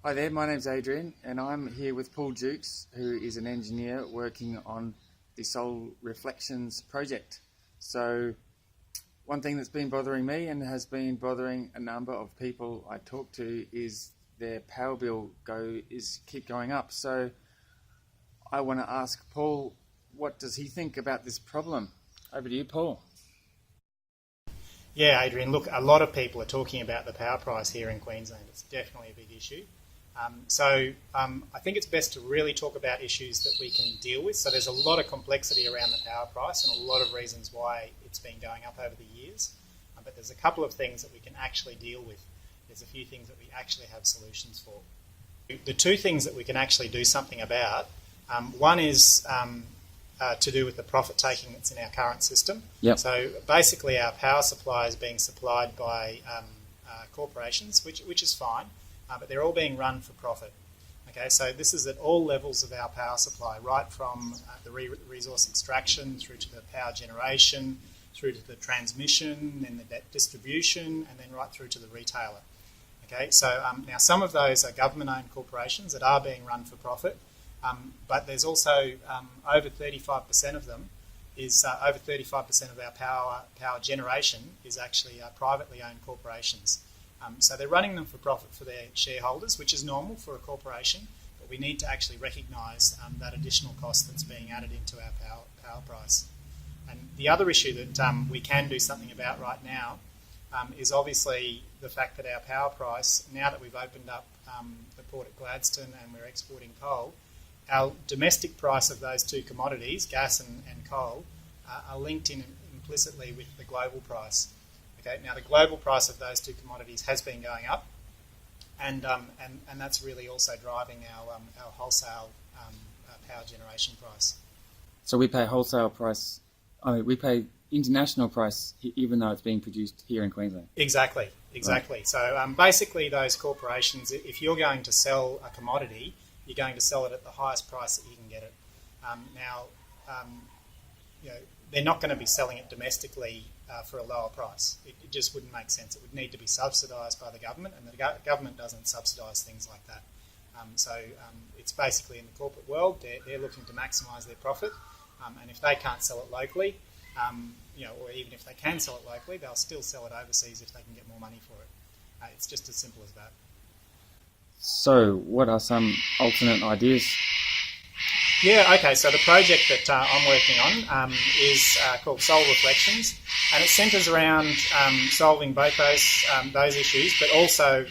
Hi there, my name's Adrian and I'm here with Paul Jukes, who is an engineer working on the SolReflections project. So one thing that's been bothering me and has been bothering a number of people I talk to is their power bill keep going up. So I want to ask Paul, what does he think about this problem? Over to you, Paul. Yeah, Adrian, look, a lot of people are talking about the power price here in Queensland. It's definitely a big issue. I think it's best to really talk about issues that we can deal with. So there's a lot of complexity around the power price and a lot of reasons why it's been going up over the years. But there's a couple of things that we can actually deal with. There's a few things that we actually have solutions for. The two things that we can actually do something about, one is to do with the profit taking that's in our current system. Yep. So basically our power supply is being supplied by corporations, which is fine. But they're all being run for profit. Okay, so this is at all levels of our power supply, right from the resource extraction through to the power generation, through to the transmission, then the distribution, and then right through to the retailer. Okay, so now some of those are government-owned corporations that are being run for profit, but there's also over 35% of them over 35% of our power generation is actually privately owned corporations. So they're running them for profit for their shareholders, which is normal for a corporation, but we need to actually recognise that additional cost that's being added into our power price. And the other issue that we can do something about right now is obviously the fact that our power price, now that we've opened up the port at Gladstone and we're exporting coal, our domestic price of those two commodities, gas and coal, are linked in implicitly with the global price. Okay, now the global price of those two commodities has been going up, and that's really also driving our wholesale power generation price. So we pay wholesale price, we pay international price even though it's being produced here in Queensland. Exactly. Right. So basically those corporations, if you're going to sell a commodity, you're going to sell it at the highest price that you can get it. They're not going to be selling it domestically for a lower price. It just wouldn't make sense. It would need to be subsidised by the government, and the government doesn't subsidise things like that. It's basically in the corporate world, they're looking to maximise their profit, and if they can't sell it locally, or even if they can sell it locally, they'll still sell it overseas if they can get more money for it. It's just as simple as that. So what are some alternate ideas? Yeah, okay, so the project that I'm working on is called SolReflections, and it centres around solving both those issues, but also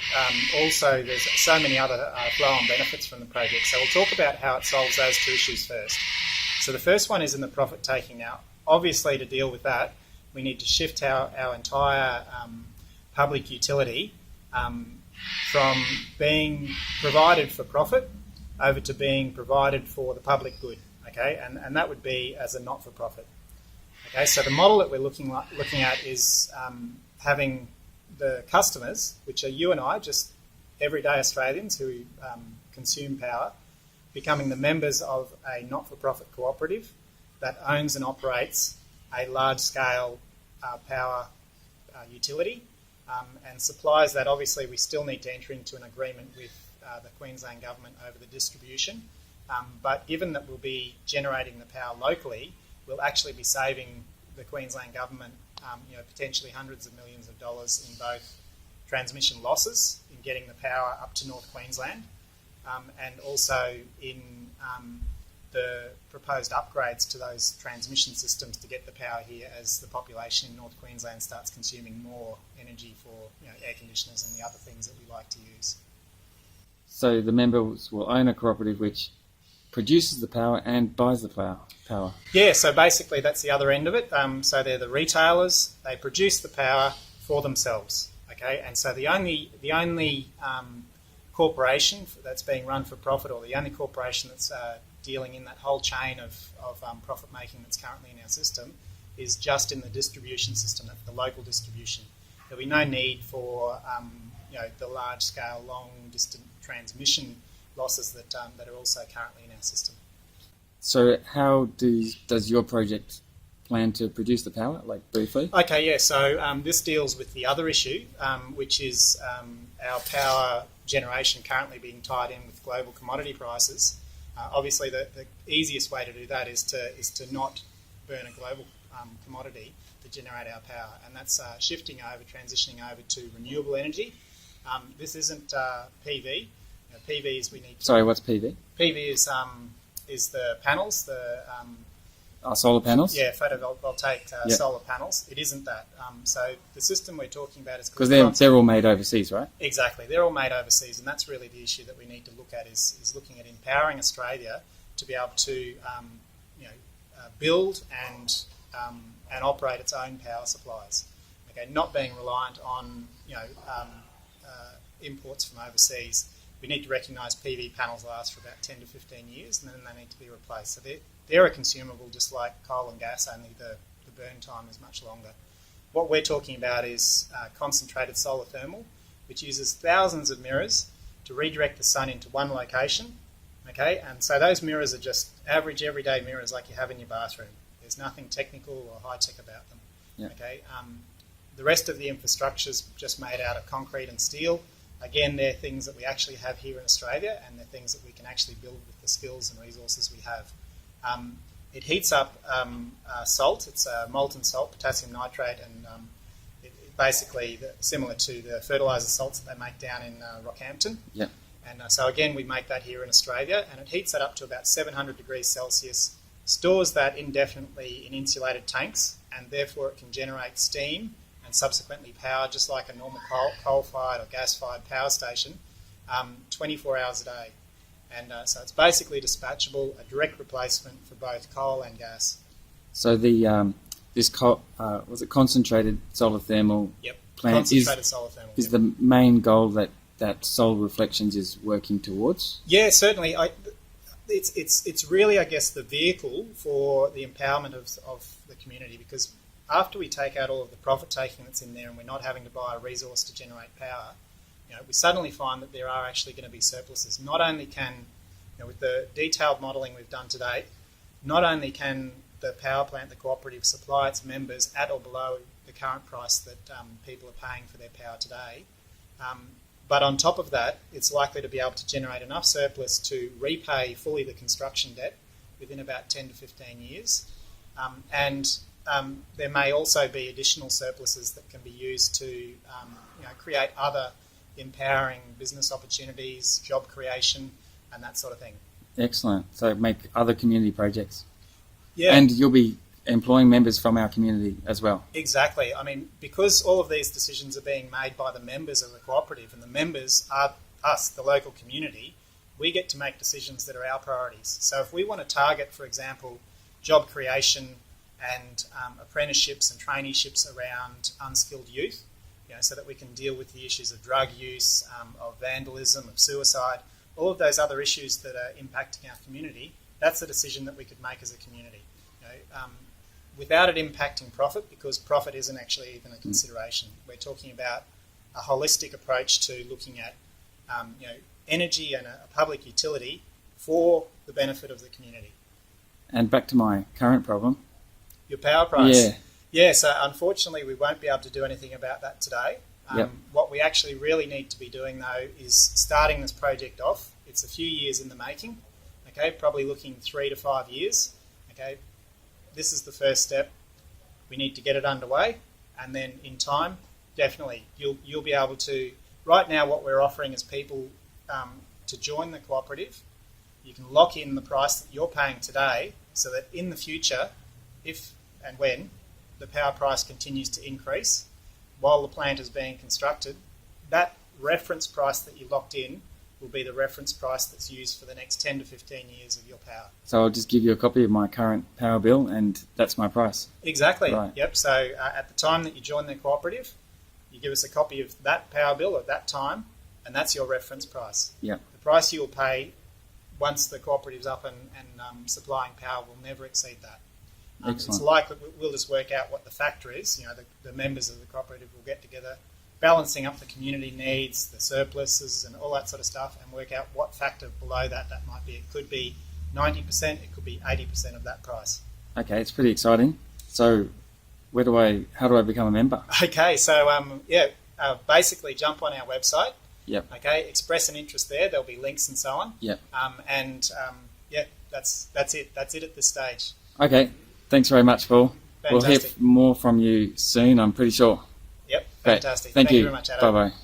there's so many other flow-on benefits from the project. So we'll talk about how it solves those two issues first. So the first one is in the profit taking. Now, obviously to deal with that, we need to shift our entire public utility from being provided for profit over to being provided for the public good, okay, and that would be as a not-for-profit. Okay, so the model that we're looking at is having the customers, which are you and I, just everyday Australians who consume power, becoming the members of a not-for-profit cooperative that owns and operates a large-scale power utility and supplies that. Obviously we still need to enter into an agreement with the Queensland Government over the distribution, but given that we'll be generating the power locally, we'll actually be saving the Queensland Government potentially hundreds of millions of dollars in both transmission losses in getting the power up to North Queensland and also in the proposed upgrades to those transmission systems to get the power here as the population in North Queensland starts consuming more energy for air conditioners and the other things that we like to use. So the members will own a cooperative which produces the power and buys the power. Yeah, so basically that's the other end of it. So they're the retailers. They produce the power for themselves. Okay, and so the only corporation that's being run for profit, or the only corporation that's dealing in that whole chain of profit making that's currently in our system, is just in the distribution system, the local distribution. There'll be no need for the large scale, long distance transmission losses that are also currently in our system. So how does your project plan to produce the power, like briefly? Okay, yeah, so this deals with the other issue, which is our power generation currently being tied in with global commodity prices, obviously the easiest way to do that is to not burn a global commodity to generate our power, and that's transitioning over to renewable energy. This isn't PV. PV is we need. Sorry, what's PV? PV is the panels, solar panels? Yeah, photovoltaic solar panels. It isn't that. So the system we're talking about is... Because they're all made overseas, right? Exactly. They're all made overseas, and that's really the issue that we need to look at is looking at empowering Australia to be able to build and operate its own power supplies. Okay, not being reliant on imports from overseas. We need to recognise PV panels last for about 10 to 15 years, and then they need to be replaced. So they're a consumable just like coal and gas, only the burn time is much longer. What we're talking about is concentrated solar thermal, which uses thousands of mirrors to redirect the sun into one location. Okay, and so those mirrors are just average everyday mirrors like you have in your bathroom. There's nothing technical or high-tech about them. Yeah. Okay, the rest of the infrastructure is just made out of concrete and steel. Again, they're things that we actually have here in Australia, and they're things that we can actually build with the skills and resources we have. It heats up salt. It's molten salt, potassium nitrate, and basically similar to the fertiliser salts that they make down in Rockhampton. Yeah. And so again, we make that here in Australia, and it heats that up to about 700 degrees Celsius, stores that indefinitely in insulated tanks, and therefore it can generate steam and subsequently power just like a normal coal-fired or gas-fired power station 24 hours a day. And so it's basically dispatchable, a direct replacement for both coal and gas. So the was it concentrated solar thermal plant is the main goal that SolReflections is working towards? Yeah, certainly. It's really, I guess, the vehicle for the empowerment of the community, because after we take out all of the profit taking that's in there and we're not having to buy a resource to generate power, we suddenly find that there are actually going to be surpluses. Not only can, with the detailed modelling we've done to date, not only can the power plant, the cooperative, supply its members at or below the current price that people are paying for their power today, but on top of that, it's likely to be able to generate enough surplus to repay fully the construction debt within about 10 to 15 years. And there may also be additional surpluses that can be used to create other empowering business opportunities, job creation, and that sort of thing. Excellent. So make other community projects. Yeah. And you'll be employing members from our community as well. Exactly. I mean, because all of these decisions are being made by the members of the cooperative, and the members are us, the local community, we get to make decisions that are our priorities. So if we want to target, for example, job creation and apprenticeships and traineeships around unskilled youth, so that we can deal with the issues of drug use, of vandalism, of suicide, all of those other issues that are impacting our community, that's a decision that we could make as a community. Without it impacting profit, because profit isn't actually even a consideration. We're talking about a holistic approach to looking at energy and a public utility for the benefit of the community. And back to my current problem. Your power price. Yeah. Yeah, so unfortunately we won't be able to do anything about that today. What we actually really need to be doing, though, is starting this project off. It's a few years in the making, okay, probably looking 3 to 5 years. Okay, this is the first step. We need to get it underway, and then in time, definitely, you'll be able to... Right now, what we're offering is people to join the cooperative. You can lock in the price that you're paying today so that in the future, if and when the power price continues to increase while the plant is being constructed, that reference price that you locked in will be the reference price that's used for the next 10 to 15 years of your power. So I'll just give you a copy of my current power bill and that's my price? Exactly. Right. Yep. So at the time that you join the cooperative, you give us a copy of that power bill at that time, and that's your reference price. Yep. The price you will pay once the cooperative's up and supplying power will never exceed that. It's likely we'll just work out what the factor is. The members of the cooperative will get together, balancing up the community needs, the surpluses and all that sort of stuff, and work out what factor below that might be. It could be 90%, it could be 80% of that price. Okay, it's pretty exciting. So how do I become a member? Okay, so basically jump on our website. Yep. Okay, express an interest there. There'll be links and so on. Yep. That's it. That's it at this stage. Okay. Thanks very much, Paul. Fantastic. We'll hear more from you soon, I'm pretty sure. Yep. Great. Fantastic. Thank you very much, Adam. Bye bye.